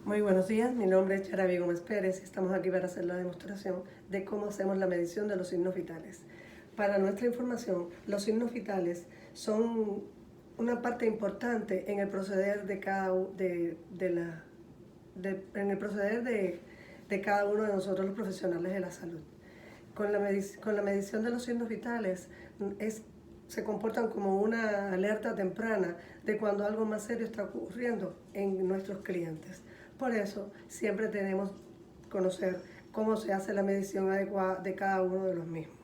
Muy buenos días, mi nombre es Yaraví Gómez Pérez y estamos aquí para hacer la demostración de cómo hacemos la medición de los signos vitales. Para nuestra información, los signos vitales son una parte importante en el proceder de cada uno de nosotros los profesionales de la salud. Con la medición de los signos vitales se comportan como una alerta temprana de cuando algo más serio está ocurriendo en nuestros clientes. Por eso siempre tenemos que conocer cómo se hace la medición adecuada de cada uno de los mismos.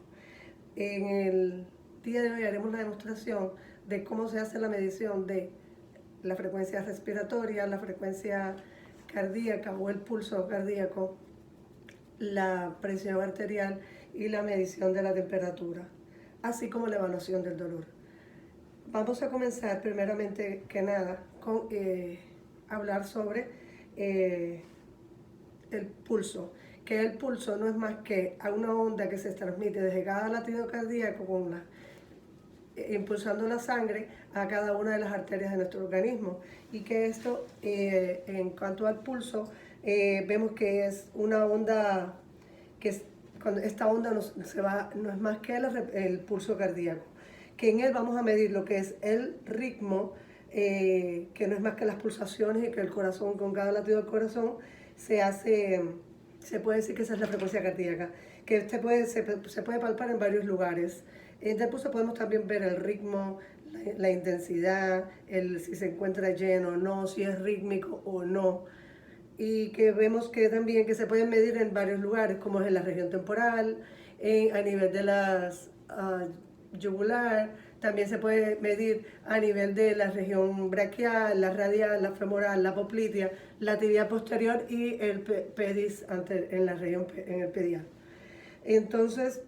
En el día de hoy haremos la demostración de cómo se hace la medición de la frecuencia respiratoria, la frecuencia cardíaca o el pulso cardíaco, la presión arterial y la medición de la temperatura, así como la evaluación del dolor. Vamos a comenzar primeramente que nada con hablar sobre el pulso, que el pulso no es más que una onda que se transmite desde cada latido cardíaco impulsando la sangre a cada una de las arterias de nuestro organismo, y que esto en cuanto al pulso vemos que es una onda cuando esta onda no es más que el pulso cardíaco, que en él vamos a medir lo que es el ritmo, que no es más que las pulsaciones, y que el corazón, con cada latido del corazón, se puede decir que esa es la frecuencia cardíaca, que se puede palpar en varios lugares. En el pulso podemos también ver el ritmo, la intensidad, si se encuentra lleno o no, si es rítmico o no. Y que vemos que también que se pueden medir en varios lugares, como es en la región temporal, a nivel de las yugular, también se puede medir a nivel de la región braquial, la radial, la femoral, la poplitea, la tibia posterior y el pedis en la región, en el pedial. Entonces,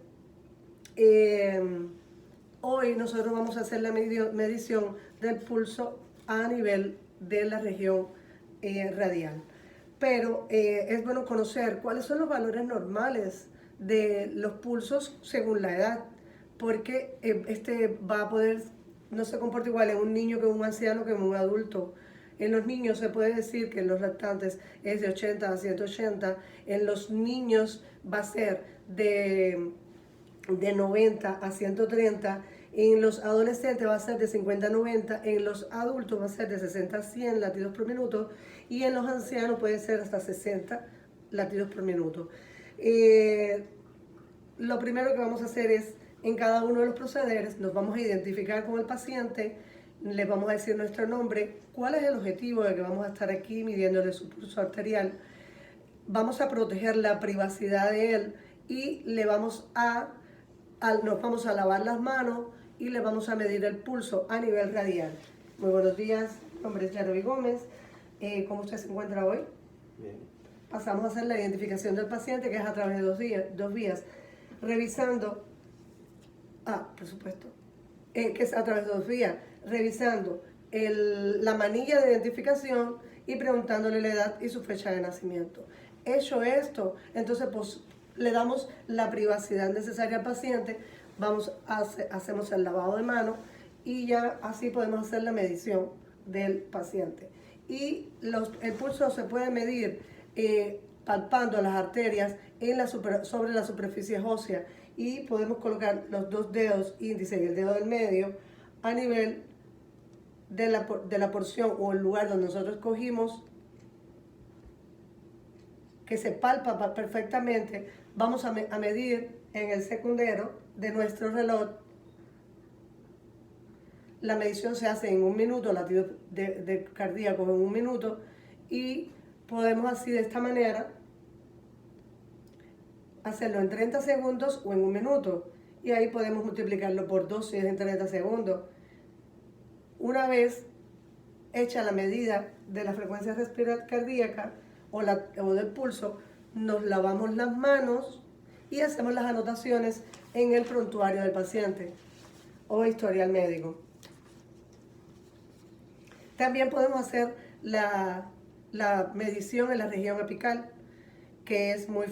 hoy nosotros vamos a hacer la medición del pulso a nivel de la región radial. Pero es bueno conocer cuáles son los valores normales de los pulsos según la edad, porque no se comporta igual en un niño que en un anciano que en un adulto. En los niños se puede decir que en los lactantes es de 80 a 180, en los niños va a ser de 90 a 130, en los adolescentes va a ser de 50 a 90, en los adultos va a ser de 60 a 100 latidos por minuto, y en los ancianos puede ser hasta 60 latidos por minuto. Lo primero que vamos a hacer es, en cada uno de los procederes, nos vamos a identificar con el paciente, le vamos a decir nuestro nombre, cuál es el objetivo de que vamos a estar aquí midiéndole su pulso arterial, vamos a proteger la privacidad de él y nos vamos a lavar las manos y le vamos a medir el pulso a nivel radial. Muy buenos días, mi nombre es Yaraví Gómez. ¿Cómo usted se encuentra hoy? Bien. Pasamos a hacer la identificación del paciente, que es a través de dos vías, revisando, por supuesto, que es a través de dos vías, revisando la manilla de identificación y preguntándole la edad y su fecha de nacimiento. Hecho esto, entonces pues le damos la privacidad necesaria al paciente, hacemos el lavado de manos y ya así podemos hacer la medición del paciente. Y el pulso se puede medir palpando las arterias sobre la superficie ósea, y podemos colocar los dos dedos índice y el dedo del medio a nivel de la porción o el lugar donde nosotros escogimos, que se palpa perfectamente. Vamos a medir en el secundero de nuestro reloj. La medición se hace en 1 minuto, latidos de cardíacos en 1 minuto, y podemos así, de esta manera, hacerlo en 30 segundos o en 1 minuto, y ahí podemos multiplicarlo por 2 si es en 30 segundos. Una vez hecha la medida de la frecuencia respiratoria cardíaca o del pulso, nos lavamos las manos y hacemos las anotaciones en el prontuario del paciente o historial médico. También podemos hacer la medición en la región apical, que es muy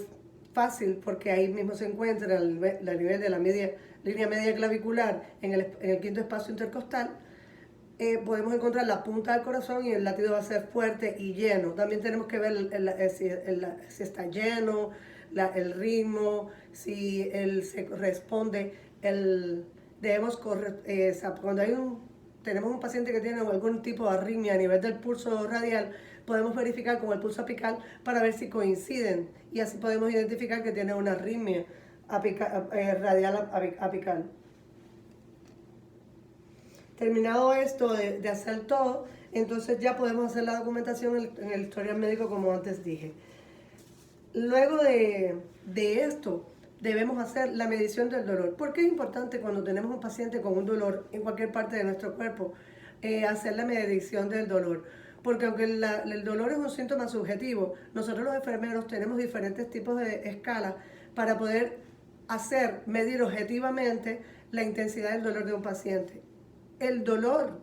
fácil porque ahí mismo se encuentra el nivel de la línea media clavicular en el quinto espacio intercostal. podemos encontrar la punta del corazón y el latido va a ser fuerte y lleno. También tenemos que ver si está lleno, el ritmo, si él se responde. Debemos correr, cuando tenemos un paciente que tiene algún tipo de arritmia a nivel del pulso radial, podemos verificar con el pulso apical para ver si coinciden y así podemos identificar que tiene una arritmia radial apical. Terminado esto de hacer todo, entonces ya podemos hacer la documentación en el historial médico como antes dije. Luego de esto, debemos hacer la medición del dolor. ¿Por qué es importante cuando tenemos un paciente con un dolor en cualquier parte de nuestro cuerpo hacer la medición del dolor? Porque aunque el dolor es un síntoma subjetivo, nosotros los enfermeros tenemos diferentes tipos de escalas para poder medir objetivamente la intensidad del dolor de un paciente. El dolor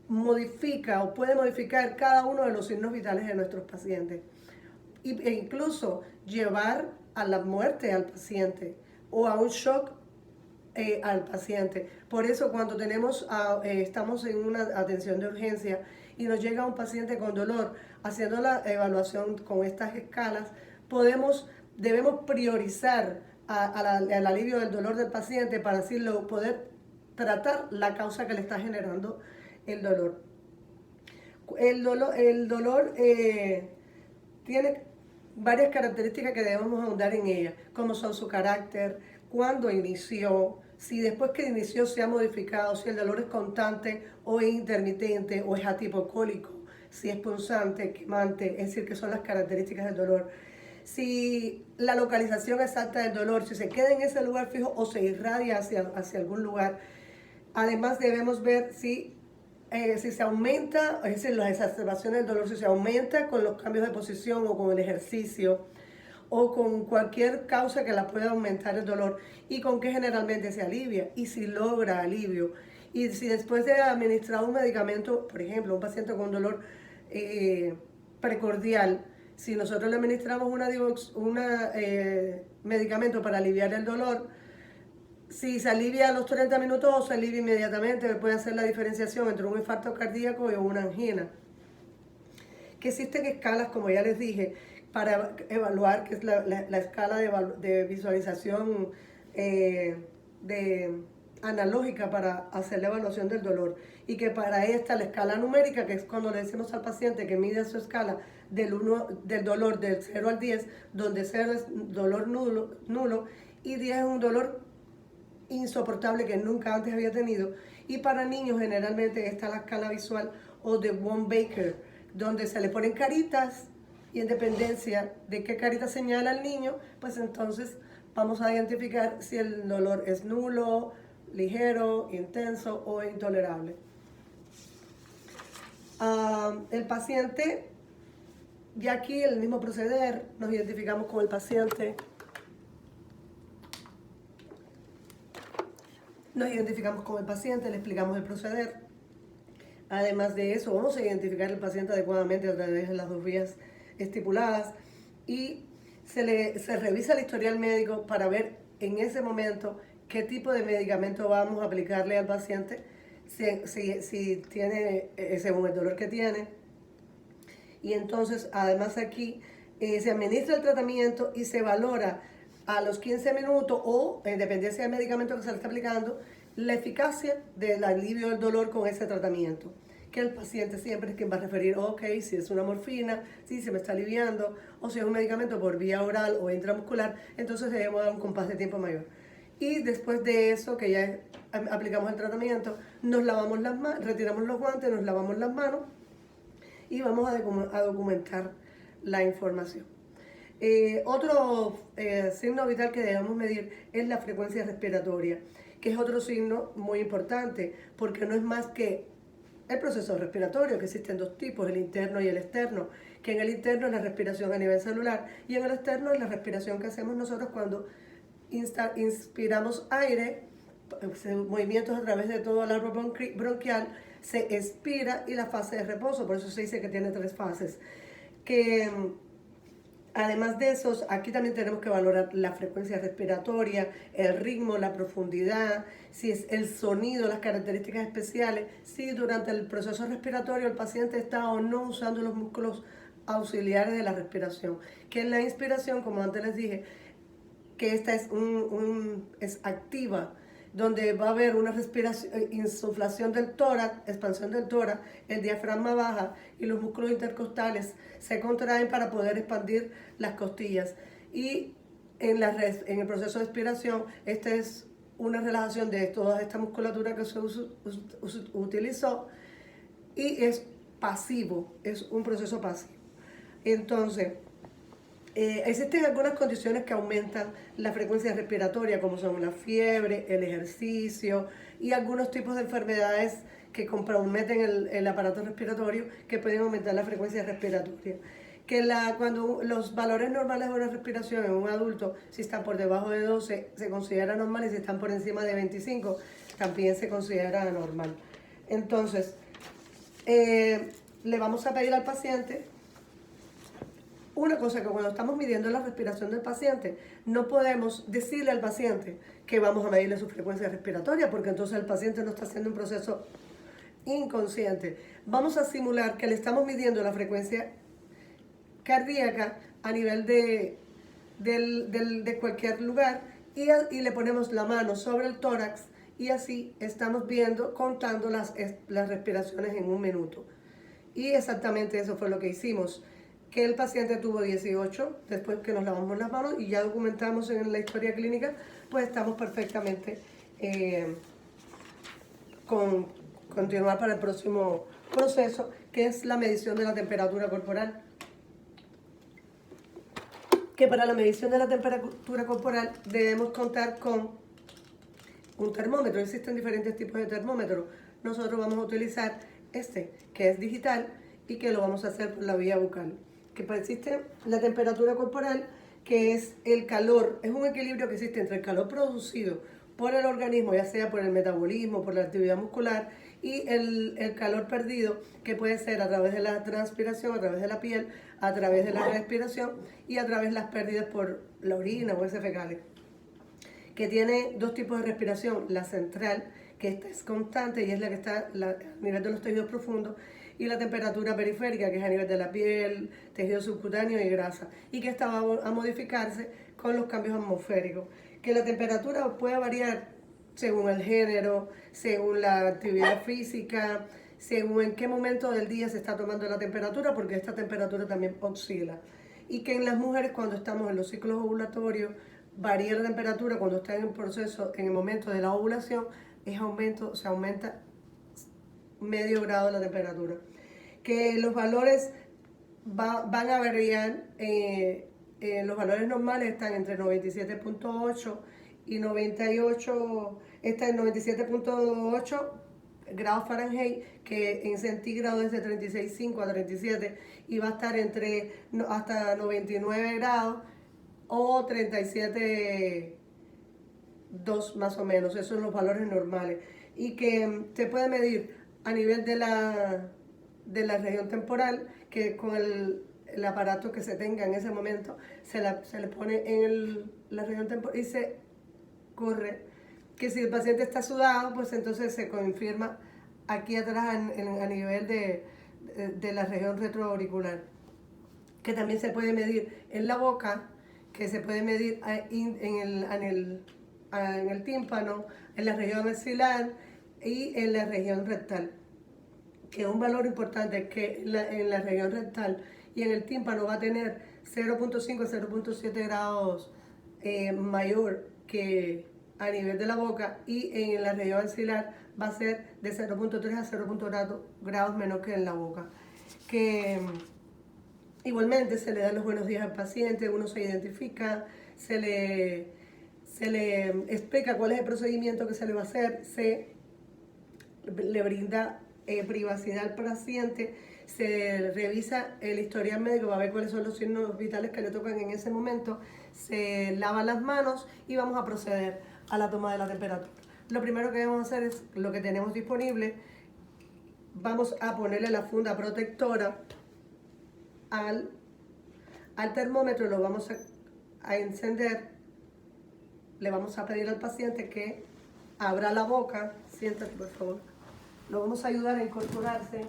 modifica o puede modificar cada uno de los signos vitales de nuestros pacientes e incluso llevar a la muerte al paciente o a un shock al paciente. Por eso cuando estamos en una atención de urgencia y nos llega un paciente con dolor, haciendo la evaluación con estas escalas, debemos priorizar al alivio del dolor del paciente para así poder tratar la causa que le está generando el dolor. El dolor tiene varias características que debemos ahondar en ella, como son su carácter, cuándo inició, si después que inició se ha modificado, si el dolor es constante o es intermitente o es atipocólico, si es punzante, quemante, es decir, que son las características del dolor. Si la localización exacta del dolor, si se queda en ese lugar fijo o se irradia hacia algún lugar. Además debemos ver si se aumenta, es decir, las exacerbaciones del dolor, si se aumenta con los cambios de posición o con el ejercicio o con cualquier causa que la pueda aumentar el dolor y con qué generalmente se alivia y si logra alivio. Y si después de administrar un medicamento, por ejemplo, un paciente con dolor precordial, si nosotros le administramos un medicamento para aliviar el dolor, si se alivia a los 30 minutos o se alivia inmediatamente, puede hacer la diferenciación entre un infarto cardíaco y una angina. Que existen escalas, como ya les dije, para evaluar, que es la escala de visualización analógica para hacer la evaluación del dolor. Y que para esta, la escala numérica, que es cuando le decimos al paciente que mide su escala del dolor del 0 al 10, donde 0 es dolor nulo y 10 es un dolor insoportable que nunca antes había tenido. Y para niños generalmente está la escala visual o de Wong-Baker, donde se le ponen caritas y en dependencia de qué carita señala el niño, pues entonces vamos a identificar si el dolor es nulo, ligero, intenso o intolerable. El paciente, ya aquí el mismo proceder, nos identificamos con el paciente. Nos identificamos con el paciente, le explicamos el proceder. Además de eso, vamos a identificar al paciente adecuadamente a través de las 2 vías estipuladas y se revisa el historial médico para ver en ese momento qué tipo de medicamento vamos a aplicarle al paciente, si tiene, según el dolor que tiene. Y entonces, además aquí, se administra el tratamiento y se valora a los 15 minutos o, en dependencia del medicamento que se le está aplicando, la eficacia del alivio del dolor con ese tratamiento. Que el paciente siempre es quien va a referir, ok, si es una morfina, si se me está aliviando, o si es un medicamento por vía oral o intramuscular, entonces debemos dar un compás de tiempo mayor. Y después de eso, que ya aplicamos el tratamiento, nos lavamos las manos, retiramos los guantes, nos lavamos las manos y vamos a documentar la información. Otro signo vital que debemos medir es la frecuencia respiratoria, que es otro signo muy importante, porque no es más que el proceso respiratorio, que existen 2 tipos, el interno y el externo, que en el interno es la respiración a nivel celular y en el externo es la respiración que hacemos nosotros cuando inspiramos aire, movimientos a través de todo el árbol bronquial, se expira y la fase de reposo, por eso se dice que tiene 3 fases. Que Además de eso, aquí también tenemos que valorar la frecuencia respiratoria, el ritmo, la profundidad, si es el sonido, las características especiales, si durante el proceso respiratorio el paciente está o no usando los músculos auxiliares de la respiración. Que en la inspiración, como antes les dije, que esta es activa, donde va a haber una respiración, insuflación del tórax, expansión del tórax, el diafragma baja y los músculos intercostales se contraen para poder expandir las costillas. Y en el proceso de expiración, esta es una relajación de toda esta musculatura que se utilizó y es pasivo, es un proceso pasivo. Entonces, existen algunas condiciones que aumentan la frecuencia respiratoria, como son la fiebre, el ejercicio y algunos tipos de enfermedades que comprometen el aparato respiratorio que pueden aumentar la frecuencia respiratoria. Cuando los valores normales de una respiración en un adulto, si están por debajo de 12, se considera normal, y si están por encima de 25, también se considera anormal. Entonces, le vamos a pedir al paciente una cosa, que cuando estamos midiendo la respiración del paciente, no podemos decirle al paciente que vamos a medirle su frecuencia respiratoria, porque entonces el paciente no está haciendo un proceso inconsciente. Vamos a simular que le estamos midiendo la frecuencia cardíaca a nivel de cualquier lugar y le ponemos la mano sobre el tórax y así estamos viendo, contando las respiraciones en un minuto. Y exactamente eso fue lo que hicimos. Que el paciente tuvo 18, después que nos lavamos las manos y ya documentamos en la historia clínica, pues estamos perfectamente con continuar para el próximo proceso, que es la medición de la temperatura corporal. Que para la medición de la temperatura corporal debemos contar con un termómetro. Existen diferentes tipos de termómetros. Nosotros vamos a utilizar este, que es digital y que lo vamos a hacer por la vía bucal. Que existe la temperatura corporal, que es el calor, es un equilibrio que existe entre el calor producido por el organismo, ya sea por el metabolismo, por la actividad muscular, y el calor perdido, que puede ser a través de la transpiración, a través de la piel, a través de la respiración y a través de las pérdidas por la orina o heces fecales. Que tiene dos tipos de respiración, la central, que esta es constante y es la que está a nivel de los tejidos profundos, y la temperatura periférica, que es a nivel de la piel, tejido subcutáneo y grasa, y que esta va a modificarse con los cambios atmosféricos. Que la temperatura puede variar según el género, según la actividad física, según en qué momento del día se está tomando la temperatura, porque esta temperatura también oscila. Y que en las mujeres, cuando estamos en los ciclos ovulatorios, varía la temperatura cuando está en el proceso, en el momento de la ovulación, se aumenta medio grado de la temperatura. Que los valores van a variar, los valores normales están entre 97.8 y 98, está en 97.8 grados Fahrenheit, que en centígrados es de 36.5 a 37, y va a estar hasta 99 grados o 37.2 más o menos. Esos son los valores normales. Y que se puede medir a nivel de la región temporal, que con el aparato que se tenga en ese momento se le pone en la región temporal y se corre. Que si el paciente está sudado, pues entonces se confirma aquí atrás a nivel de la región retroauricular. Que también se puede medir en la boca, que se puede medir en el tímpano, en la región maxilar y en la región rectal. Que un valor importante es que en la región rectal y en el tímpano va a tener 0.5 a 0.7 grados mayor que a nivel de la boca, y en la región axilar va a ser de 0.3 a 0.4 grados menos que en la boca. Que igualmente se le dan los buenos días al paciente, uno se identifica, se le explica cuál es el procedimiento que se le va a hacer, se le brinda privacidad al paciente, se revisa el historial médico para ver cuáles son los signos vitales que le tocan en ese momento, se lava las manos y vamos a proceder a la toma de la temperatura. Lo primero que vamos a hacer es lo que tenemos disponible. Vamos a ponerle la funda protectora Al termómetro lo vamos a encender. Le vamos a pedir al paciente que abra la boca. Siéntate, por favor. Lo vamos a ayudar a incorporarse.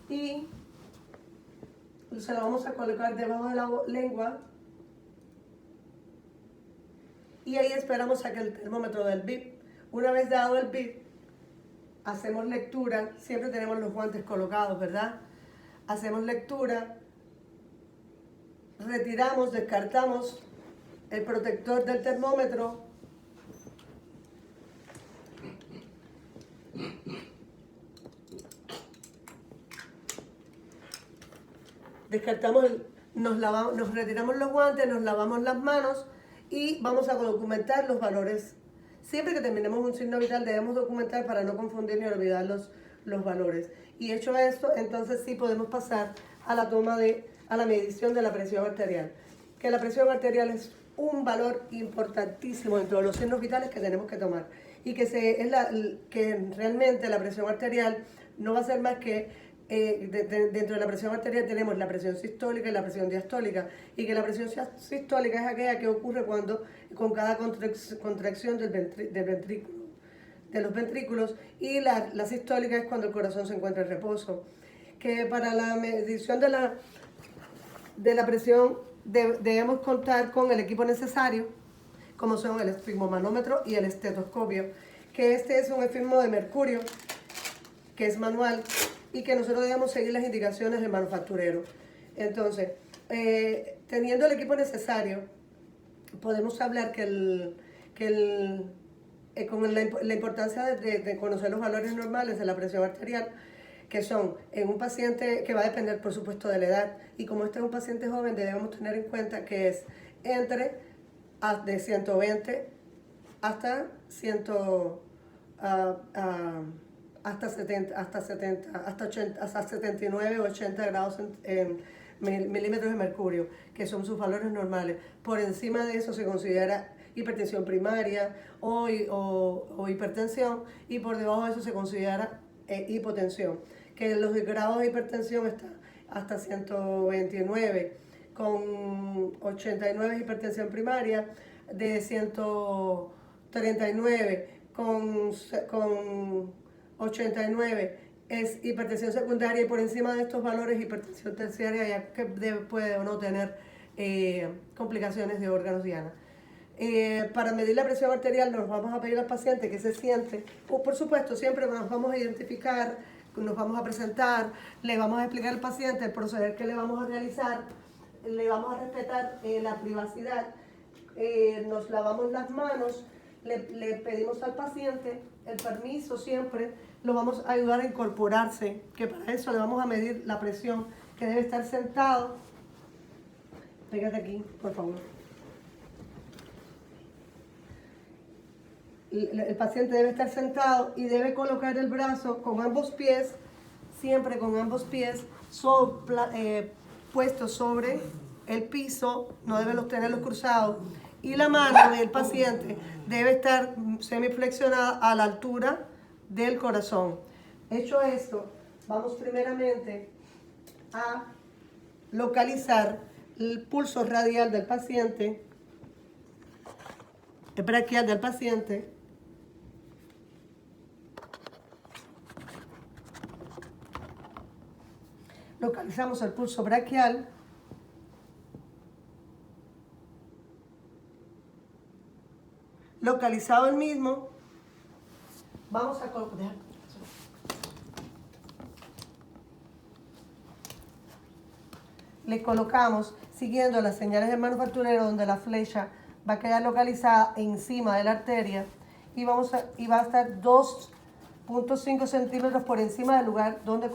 Y se lo vamos a colocar debajo de la lengua. Y ahí esperamos a que el termómetro dé el bip. Una vez dado el bip, hacemos lectura. Siempre tenemos los guantes colocados, ¿verdad? Hacemos lectura. Retiramos, descartamos el protector del termómetro. Descartamos, nos retiramos los guantes, nos lavamos las manos y vamos a documentar los valores. Siempre que terminemos un signo vital debemos documentar para no confundir ni olvidar los valores. Y hecho esto, entonces sí podemos pasar a la medición de la presión arterial. Que la presión arterial es un valor importantísimo dentro de los signos vitales que tenemos que tomar. Y que realmente la presión arterial no va a ser más que dentro de la presión arterial tenemos la presión sistólica y la presión diastólica, y que la presión sistólica es aquella que ocurre con cada contracción del ventrículo, de los ventrículos, y la sistólica es cuando el corazón se encuentra en reposo. Que para la medición de la presión debemos contar con el equipo necesario, como son el esfigmomanómetro y el estetoscopio, que este es un esfigmo de mercurio, que es manual, y que nosotros debemos seguir las indicaciones del manufacturero. Entonces, teniendo el equipo necesario, podemos hablar con la importancia de conocer los valores normales de la presión arterial, que son en un paciente que va a depender, por supuesto, de la edad, y como este es un paciente joven, debemos tener en cuenta que es de 120 hasta 79 o 80 grados en milímetros de mercurio, que son sus valores normales. Por encima de eso se considera hipertensión primaria o hipertensión, y por debajo de eso se considera hipotensión, que los grados de hipertensión están hasta 129, con 89 es hipertensión primaria, de 139 con 89 es hipertensión secundaria, y por encima de estos valores hipertensión terciaria, ya que puede o no tener complicaciones de órganos diana. Para medir la presión arterial nos vamos a pedir al paciente que se siente, por supuesto siempre nos vamos a identificar, nos vamos a presentar, le vamos a explicar al paciente el proceder que le vamos a realizar, le vamos a respetar la privacidad, nos lavamos las manos, le pedimos al paciente el permiso siempre, lo vamos a ayudar a incorporarse, que para eso le vamos a medir la presión, que debe estar sentado. Pégate aquí, por favor. El paciente debe estar sentado y debe colocar el brazo con ambos pies, siempre con ambos pies puestos sobre el piso, no debe tenerlos cruzados, y la mano del paciente debe estar semiflexionada a la altura del corazón. Hecho esto, vamos primeramente a localizar el pulso radial del paciente, el braquial del paciente, localizamos el pulso braquial, localizado el mismo, vamos a colocar, le colocamos siguiendo las señales del manufacturero, donde la flecha va a quedar localizada encima de la arteria y va a estar 2.5 centímetros por encima del lugar donde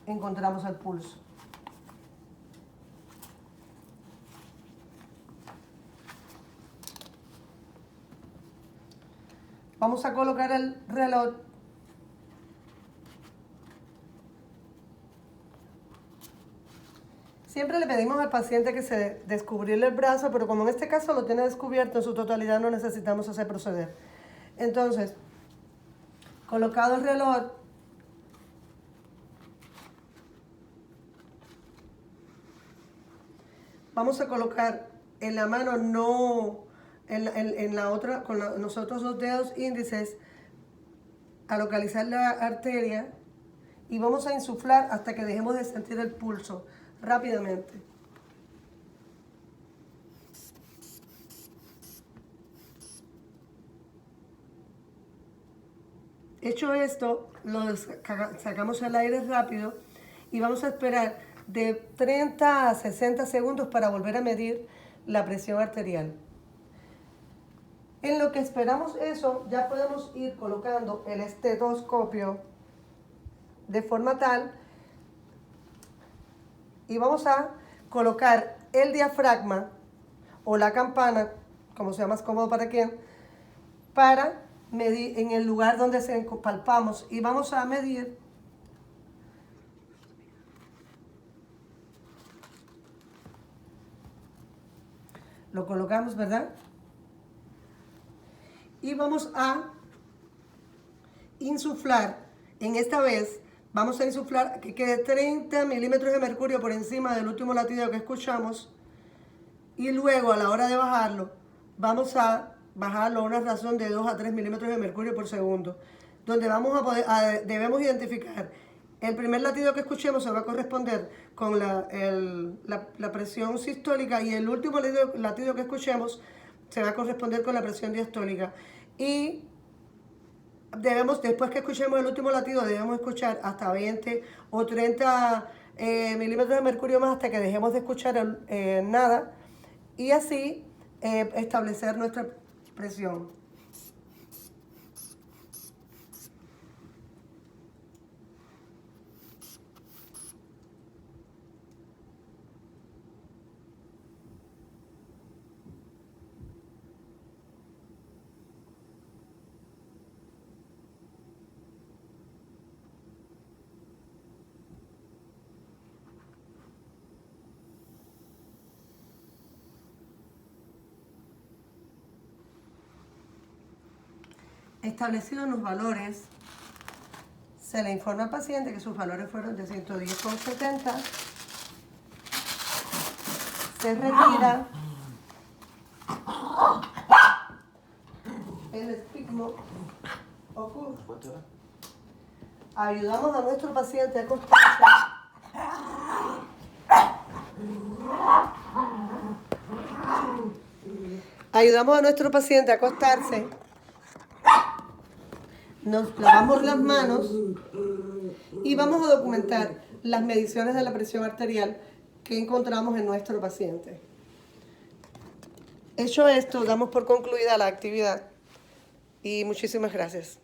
encontramos el pulso. Vamos a colocar el reloj Siempre le pedimos al paciente que se descubrirle el brazo, pero como en este caso lo tiene descubierto en su totalidad, no necesitamos ese proceder. Entonces, colocado el reloj, vamos a colocar en la mano, no en la otra, con los otros dos dedos índices, a localizar la arteria y vamos a insuflar hasta que dejemos de sentir el pulso rápidamente. Hecho esto, sacamos el aire rápido y vamos a esperar de 30 a 60 segundos para volver a medir la presión arterial. En lo que esperamos eso, ya podemos ir colocando el estetoscopio de forma tal y vamos a colocar el diafragma o la campana, como sea más cómodo para quien, para medir en el lugar donde se palpamos y vamos a medir lo colocamos, ¿verdad? Y vamos a insuflar, en esta vez vamos a insuflar que quede 30 milímetros de mercurio por encima del último latido que escuchamos y luego a la hora de bajarlo vamos a bajarlo a una razón de 2 a 3 milímetros de mercurio por segundo, donde vamos a poder, debemos identificar el primer latido que escuchemos se va a corresponder con la presión sistólica y el último latido que escuchemos se va a corresponder con la presión diastólica. Y debemos, después que escuchemos el último latido, debemos escuchar hasta 20 o 30 milímetros de mercurio más hasta que dejemos de escuchar nada y así establecer nuestra presión. Establecidos los valores, se le informa al paciente que sus valores fueron de 110,70. Se retira el espigmo ocurre. Ayudamos a nuestro paciente a acostarse. Ayudamos a nuestro paciente a acostarse. Nos lavamos las manos y vamos a documentar las mediciones de la presión arterial que encontramos en nuestro paciente. Hecho esto, damos por concluida la actividad y muchísimas gracias.